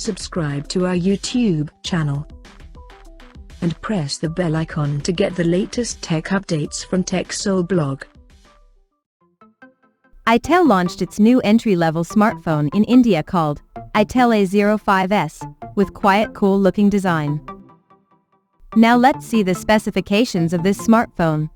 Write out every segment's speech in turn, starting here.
subscribe to our YouTube channel and press the bell icon to get the latest tech updates from TechSole Blog. Itel launched its new entry-level smartphone in India called Itel A05s, with quiet, cool-looking design. Now let's see the specifications of this smartphone.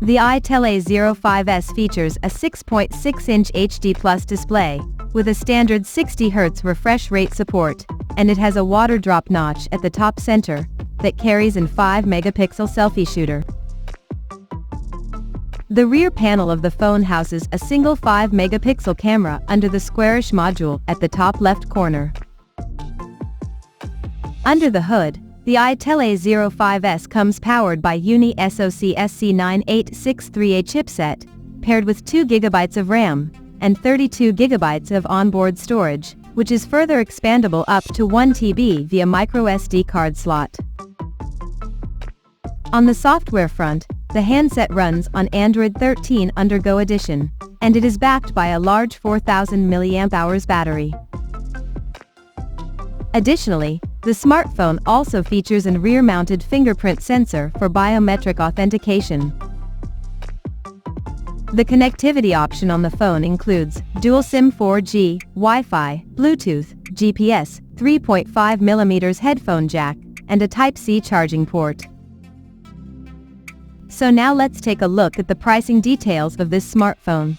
The Itel A05s features a 6.6-inch HD Plus display, with a standard 60 Hz refresh rate support, and it has a water drop notch at the top center that carries an 5-megapixel selfie shooter. The rear panel of the phone houses a single 5-megapixel camera under the squarish module at the top left corner. Under the hood, the Itel A05s comes powered by Uni SoC SC9863A chipset, paired with 2 GB of RAM, and 32 GB of onboard storage, which is further expandable up to 1 TB via microSD card slot. On the software front, the handset runs on Android 13 Undergo edition, and it is backed by a large 4000 mAh battery. Additionally, the smartphone also features a rear-mounted fingerprint sensor for biometric authentication. The connectivity option on the phone includes dual SIM 4G, Wi-Fi, Bluetooth, GPS, 3.5mm headphone jack, and a Type-C charging port. So now let's take a look at the pricing details of this smartphone.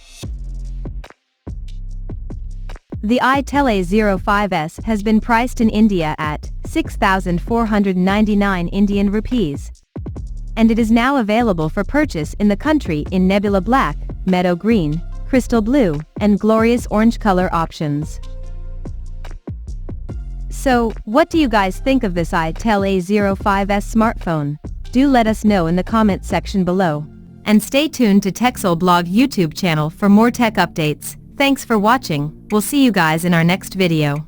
The Itel A05s has been priced in India at 6,499 Indian rupees. And it is now available for purchase in the country in Nebula Black, Meadow Green, Crystal Blue, and Glorious Orange color options. So, what do you guys think of this Itel A05s smartphone? Do let us know in the comment section below. And stay tuned to TechSole Blog YouTube channel for more tech updates. Thanks for watching. We'll see you guys in our next video.